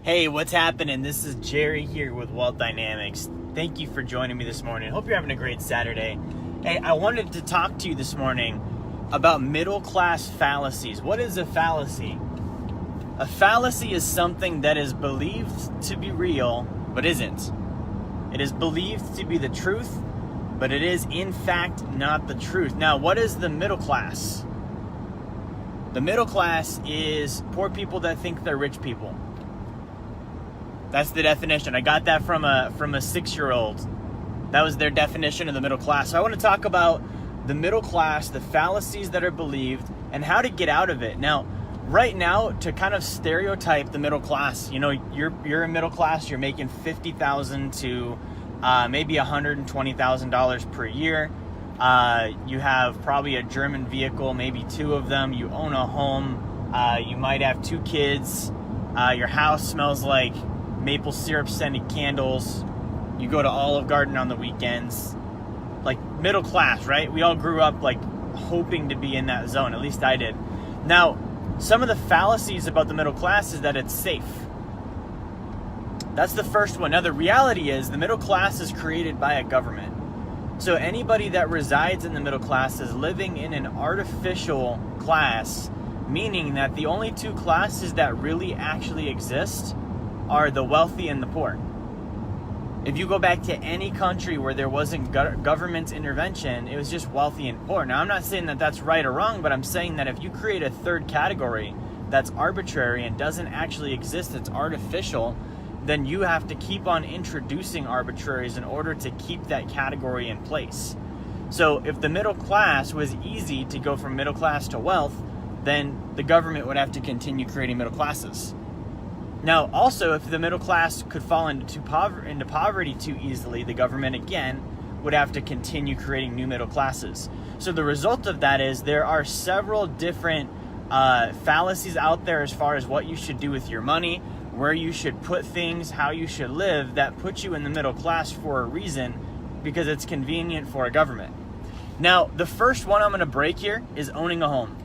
Hey, what's happening? This is Jerry here with Wealth Dynamics. Thank you for joining me this morning. Hope you're having a great Saturday. Hey, I wanted to talk to you this morning about middle class fallacies. What is a fallacy? A fallacy is something that is believed to be real, but isn't. It is believed to be the truth, but it is in fact not the truth. Now, what is the middle class? The middle class is poor people that think they're rich people. That's the definition. I got that from a 6-year-old. That was their definition of the middle class. So I want to talk about the middle class, the fallacies that are believed, and how to get out of it. Now, right now, to kind of stereotype the middle class, you know, you're a middle class. You're making $50,000 to maybe $120,000 per year. You have probably a German vehicle, maybe 2 of them. You own a home. You might have 2 kids. Your house smells like maple syrup scented candles. You go to Olive Garden on the weekends. Like middle class, right? We all grew up like hoping to be in that zone. At least I did. Now, some of the fallacies about the middle class is that it's safe. That's the first one. Now, the reality is the middle class is created by a government. So anybody that resides in the middle class is living in an artificial class, meaning that the only 2 classes that really actually exist are the wealthy and the poor. If you go back to any country where there wasn't government intervention, it was just wealthy and poor. Now, I'm not saying that that's right or wrong, but I'm saying that if you create a third category that's arbitrary and doesn't actually exist, it's artificial, then you have to keep on introducing arbitraries in order to keep that category in place. So if the middle class was easy to go from middle class to wealth, then the government would have to continue creating middle classes. Now, also, if the middle class could fall into poverty too easily, the government, again, would have to continue creating new middle classes. So the result of that is there are several different fallacies out there as far as what you should do with your money, where you should put things, how you should live, that put you in the middle class for a reason, because it's convenient for a government. Now, the first one I'm going to break here is owning a home.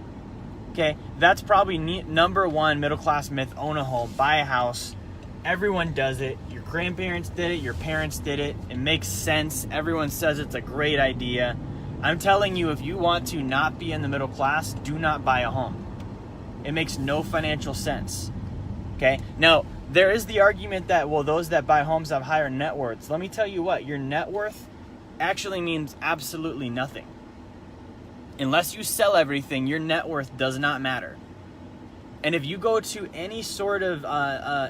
Okay, that's probably number 1 middle class myth. Own a home, buy a house. Everyone does it. Your grandparents did it. Your parents did it. It makes sense. Everyone says it's a great idea. I'm telling you, if you want to not be in the middle class, do not buy a home. It makes no financial sense. Okay, now there is the argument that, well, those that buy homes have higher net worths. Let me tell you what, your net worth actually means absolutely nothing. Unless you sell everything, your net worth does not matter. And if you go to any sort of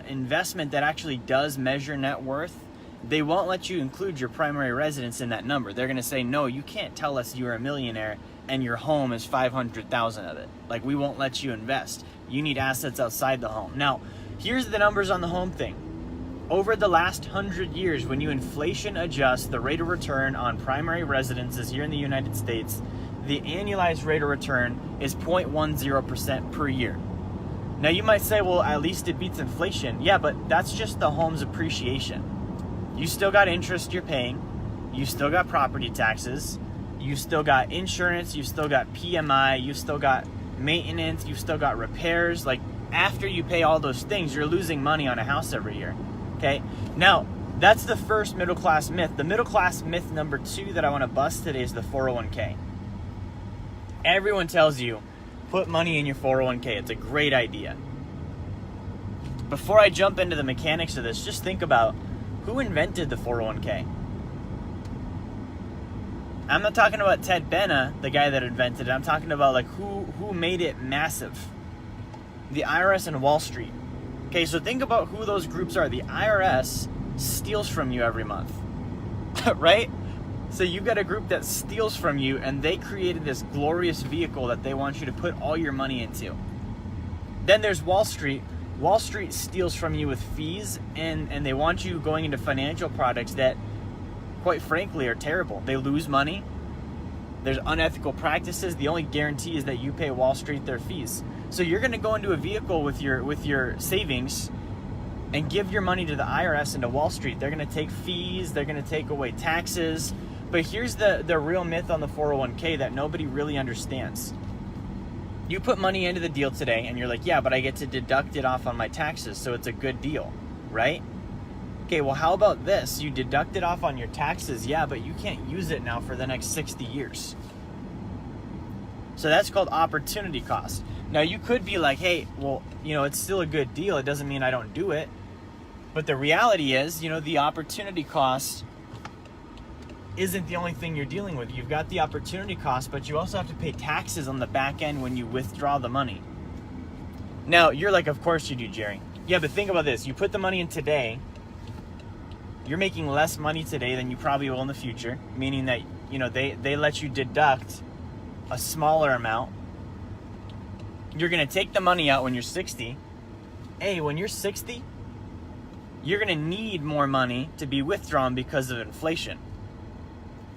investment that actually does measure net worth, they won't let you include your primary residence in that number. They're going to say, no, you can't tell us you're a millionaire and your home is 500,000 of it. Like, we won't let you invest. You need assets outside the home. Now, here's the numbers on the home thing. Over the last 100 years, when you inflation adjust the rate of return on primary residences here in the United States, the annualized rate of return is 0.10% per year. Now, you might say, well, at least it beats inflation. Yeah, but that's just the home's appreciation. You still got interest you're paying. You still got property taxes. You still got insurance. You still got PMI. You still got maintenance. You still got repairs. Like, after you pay all those things, you're losing money on a house every year. Okay? Now, that's the first middle class myth. The middle class myth number 2 that I want to bust today is the 401k. Everyone tells you, put money in your 401k. It's a great idea. Before I jump into the mechanics of this, just think about who invented the 401k. I'm not talking about Ted Benna, the guy that invented it. I'm talking about like who made it massive. The IRS and Wall Street. Okay, so think about who those groups are. The IRS steals from you every month, right? So you've got a group that steals from you, and they created this glorious vehicle that they want you to put all your money into. Then there's Wall Street. Wall Street steals from you with fees, and they want you going into financial products that, quite frankly, are terrible. They lose money. There's unethical practices. The only guarantee is that you pay Wall Street their fees. So you're going to go into a vehicle with your savings and give your money to the IRS and to Wall Street. They're going to take fees. They're going to take away taxes. But here's the real myth on the 401k that nobody really understands. You put money into the deal today and you're like, yeah, but I get to deduct it off on my taxes, so it's a good deal, right? Okay, well, how about this? You deduct it off on your taxes, yeah, but you can't use it now for the next 60 years. So that's called opportunity cost. Now, you could be like, hey, well, it's still a good deal. It doesn't mean I don't do it. But the reality is, the opportunity cost isn't the only thing you're dealing with. You've got the opportunity cost, but you also have to pay taxes on the back end when you withdraw the money. Now, you're like, of course you do, Jerry. Yeah, but think about this. You put the money in today. You're making less money today than you probably will in the future, meaning that, they let you deduct a smaller amount. You're going to take the money out when you're 60. Hey, when you're 60, you're going to need more money to be withdrawn because of inflation.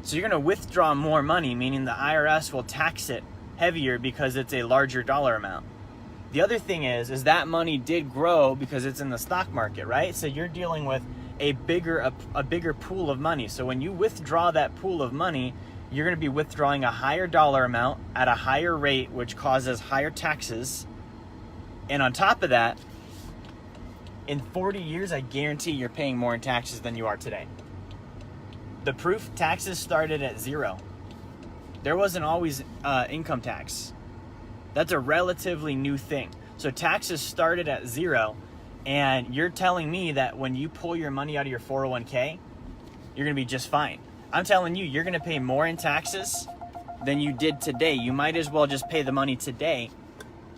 So you're going to withdraw more money, meaning the IRS will tax it heavier because it's a larger dollar amount. The other thing is that money did grow because it's in the stock market, right? So you're dealing with a bigger pool of money. So when you withdraw that pool of money, you're going to be withdrawing a higher dollar amount at a higher rate, which causes higher taxes. And on top of that, in 40 years, I guarantee you're paying more in taxes than you are today. The proof, taxes started at 0. There wasn't always income tax. That's a relatively new thing. So taxes started at 0, and you're telling me that when you pull your money out of your 401k, you're going to be just fine. I'm telling you, you're going to pay more in taxes than you did today. You might as well just pay the money today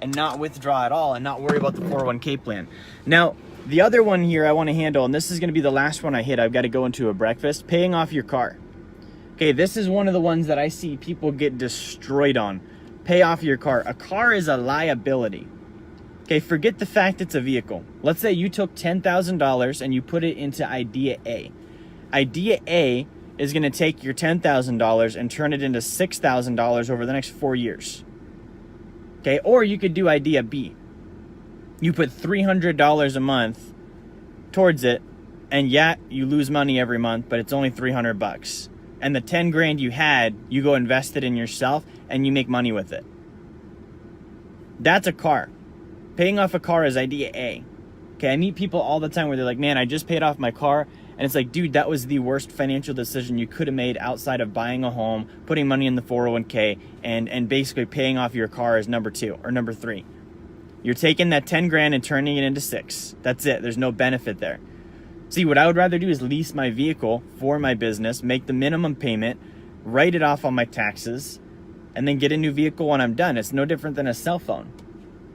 and not withdraw at all and not worry about the 401k plan. Now, the other one here I want to handle, and this is going to be the last one I hit. I've got to go into a breakfast. Paying off your car. Okay, this is one of the ones that I see people get destroyed on. Pay off your car. A car is a liability. Okay, forget the fact it's a vehicle. Let's say you took $10,000 and you put it into Idea A. Idea A is going to take your $10,000 and turn it into $6,000 over the next 4 years. Okay, or you could do Idea B. You put $300 a month towards it, and yeah, you lose money every month, but it's only $300. And the 10 grand you had, you go invest it in yourself and you make money with it. That's a car. Paying off a car is Idea A. Okay, I meet people all the time where they're like, man, I just paid off my car. And it's like, dude, that was the worst financial decision you could have made outside of buying a home, putting money in the 401k, and basically paying off your car is number 2 or number 3. You're taking that 10 grand and turning it into 6. That's it. There's no benefit there. See, what I would rather do is lease my vehicle for my business, make the minimum payment, write it off on my taxes, and then get a new vehicle when I'm done. It's no different than a cell phone.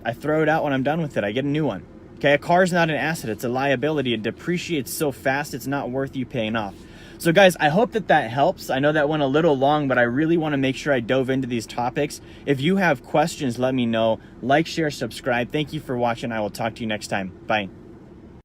I throw it out when I'm done with it. I get a new one. Okay, a car's not an asset. It's a liability. It depreciates so fast, it's not worth you paying off. So guys, I hope that helps. I know that went a little long, but I really want to make sure I dove into these topics. If you have questions, let me know. Like, share, subscribe. Thank you for watching. I will talk to you next time. Bye.